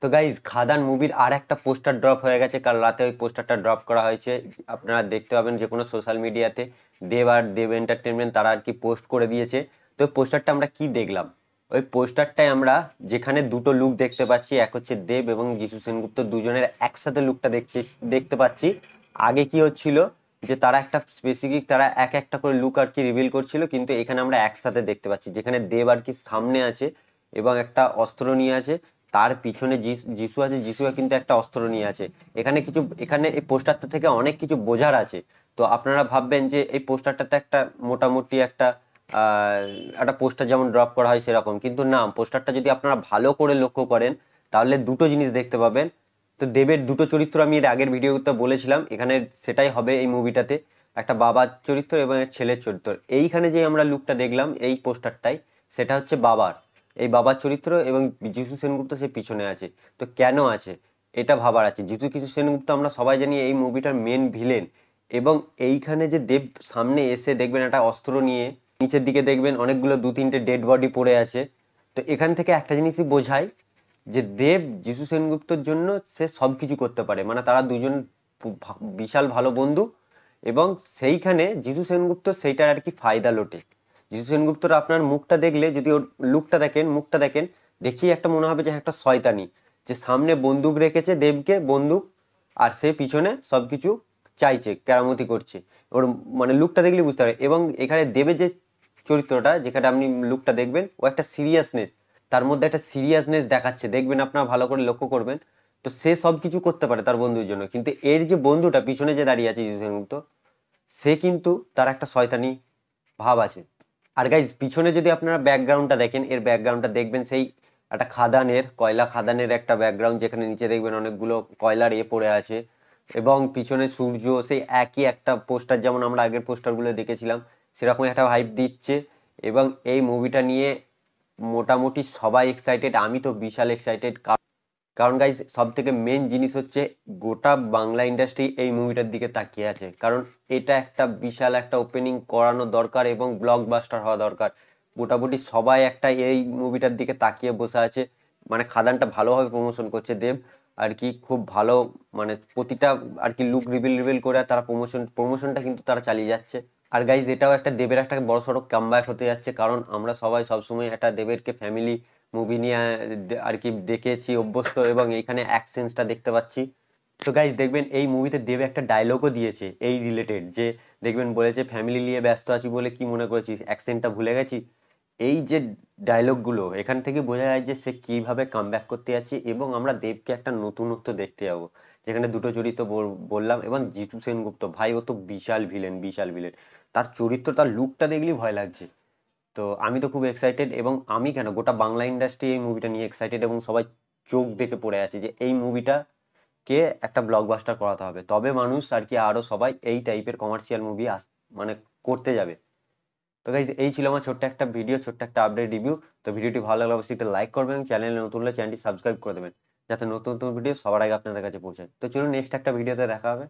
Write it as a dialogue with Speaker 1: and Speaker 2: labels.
Speaker 1: তো গাইজ খাদান মুভির আর একটা পোস্টার ড্রপ হয়ে গেছে, কাল রাতে ওই পোস্টারটা ড্রপ করা হয়েছে। আপনারা দেখতে পাবেন যে কোনো সোশ্যাল মিডিয়াতে। দেব আর দেব এন্টারটেনমেন্ট তারা আর কি পোস্ট করে দিয়েছে। তো পোস্টারটা আমরা কি দেখলাম? ওই পোস্টারটায় আমরা যেখানে দুটো লুক দেখতে পাচ্ছি, এক হচ্ছে দেব এবং যিশু সেনগুপ্ত দুজনের একসাথে লুকটা দেখতে পাচ্ছি। আগে কি হচ্ছিল যে তারা একটা স্পেসিফিক তারা এক একটা করে লুক আর কি রিভিল করছিল, কিন্তু এখানে আমরা একসাথে দেখতে পাচ্ছি যেখানে দেব আর কি সামনে আছে এবং একটা অস্ত্র নিয়ে আছে, তার পিছনে যিশু আছে, যিশু কিন্তু একটা অস্ত্র নিয়ে আছে। এখানে এই পোস্টারটা থেকে অনেক কিছু বোঝার আছে। তো আপনারা ভাববেন যে এই পোস্টারটাতে একটা মোটামুটি আহ একটা পোস্টার যেমন ড্রপ করা হয় সেরকম, কিন্তু না, পোস্টারটা যদি আপনারা ভালো করে লক্ষ্য করেন তাহলে দুটো জিনিস দেখতে পাবেন। তো দেবের দুটো চরিত্র আমি এর আগের ভিডিওতে বলেছিলাম, এখানে সেটাই হবে এই মুভিটাতে। একটা বাবার চরিত্র এবং এক ছেলের চরিত্র। এইখানে যে আমরা লুকটা দেখলাম এই পোস্টারটাই, সেটা হচ্ছে বাবার, এই বাবার চরিত্র, এবং যিশু সেনগুপ্ত সে পিছনে আছে। তো কেন আছে এটা ভাবার আছে। কিছু সেনগুপ্ত আমরা সবাই জানি এই মুভিটার মেন ভিলেন, এবং এইখানে যে দেব সামনে এসে দেখবেন একটা অস্ত্র নিয়ে, নিচের দিকে দেখবেন অনেকগুলো দু তিনটে ডেড বডি পড়ে আছে। তো এখান থেকে একটা জিনিসই বোঝায় যে দেব যিশু সেনগুপ্তর জন্য সে সবকিছু করতে পারে, মানে তারা দুজন বিশাল ভালো বন্ধু। এবং সেইখানে যিশু সেনগুপ্ত সেইটার আর কি ফায়দা লোটে। যিশু সেনগুপ্তর আপনার মুখটা দেখলে, যদি ওর লুকটা দেখেন, মুখটা দেখেন, দেখিয়ে একটা মনে হবে যে একটা শয়তানি, যে সামনে বন্দুক রেখেছে দেবকে বন্দুক, আর সে পিছনে সবকিছু চাইছে, কেরামতি করছে। ওর মানে লুকটা দেখলে বুঝতে পারে। এবং এখানে দেবের যে চরিত্রটা, যেখানে আপনি লুকটা দেখবেন, ও একটা সিরিয়াসনেস, তার মধ্যে একটা সিরিয়াসনেস দেখাচ্ছে, দেখবেন আপনারা ভালো করে লক্ষ্য করবেন। তো সে সব কিছু করতে পারে তার বন্ধুর জন্য, কিন্তু এর যে বন্ধুটা পিছনে যে দাঁড়িয়ে আছে যিশু সেনগুপ্ত, সে কিন্তু তার একটা শয়তানি ভাব আছে। আর গাইজ পিছনে যদি আপনারা ব্যাকগ্রাউন্ডটা দেখেন, এর ব্যাকগ্রাউন্ডটা দেখবেন সেই একটা খাদানের, কয়লা খাদানের একটা ব্যাকগ্রাউন্ড, যেখানে নিচে দেখবেন অনেকগুলো কয়লার পড়ে আছে, এবং পিছনে সূর্য, সেই একই একটা পোস্টার যেমন আমরা আগের পোস্টারগুলো দেখেছিলাম সেরকম একটা ভাইব দিচ্ছে। এবং এই মুভিটা নিয়ে মোটামুটি সবাই এক্সাইটেড, আমি তো বিশাল এক্সাইটেড। কারণ গাইজ সব থেকে মেন জিনিস হচ্ছে গোটা বাংলা ইন্ডাস্ট্রি এই মুভিটার দিকে তাকিয়ে আছে, কারণ এটা একটা বিশাল একটা ওপেনিং করানো দরকার এবং ব্লকবাস্টার হওয়া দরকার। মোটামুটি সবাই একটা এই মুভিটার দিকে তাকিয়ে বসে আছে। মানে খাদানটা ভালোভাবে প্রমোশন করছে দেব আর কি, খুব ভালো। মানে প্রতিটা আর কি লুক রিভিল করে তারা প্রমোশনটা কিন্তু তারা চালিয়ে যাচ্ছে। আর গাইজ এটাও একটা দেবের একটা বড়সড় কামব্যাক হতে যাচ্ছে, কারণ আমরা সবাই সবসময় একটা দেবেরকে ফ্যামিলি মুভি নিয়ে আর কি দেখেছি অভ্যস্ত, এবং এইখানে অ্যাকশনসটা দেখতে পাচ্ছি। তো গাইজ দেখবেন এই মুভিতে দেব একটা ডায়লগও দিয়েছে এই রিলেটেড, যে দেখবেন বলেছে ফ্যামিলি নিয়ে ব্যস্ত আছি বলে কি মনে করেছিস অ্যাকসেন্টটা ভুলে গেছি। এই যে ডায়লগগুলো, এখান থেকে বোঝা যায় যে সে কিভাবে কামব্যাক করতে যাচ্ছে, এবং আমরা দেবকে একটা নতুনত্ব দেখতে যাবো। যেখানে দুটো চরিত্র বললাম, এবং জিতু সেনগুপ্ত ভাই, ও তো বিশাল ভিলেন, বিশাল ভিলেন। তার চরিত্র, তার লুকটা দেখলেই ভয় লাগছে। তো আমি তো খুব এক্সাইটেড, এবং আমি কেন, গোটা বাংলা ইন্ডাস্ট্রি এই মুভিটা নিয়ে এক্সাইটেড, এবং সবাই চোখ দেখে পড়ে আছে যে এই মুভিটা কে একটা ব্লকবাস্টার করাতে হবে, তবে মানুষ আর কি আরো সবাই এই টাইপের কমার্শিয়াল মুভি মানে করতে যাবে। তো গাইজ এই ছিল আমার ছোট্ট একটা ভিডিও, ছোট্ট একটা আপডেট রিভিউ। তো ভিডিওটি ভালো লাগলে অবশ্যই একটা লাইক করবেন, এবং চ্যানেলে নতুন হলে চ্যানেলটি সাবস্ক্রাইব করে দেবেন, যাতে নতুন নতুন ভিডিও সবার আগে আপনাদের কাছে পৌঁছায়। তো চলুন নেক্সট একটা ভিডিওতে দেখা হবে।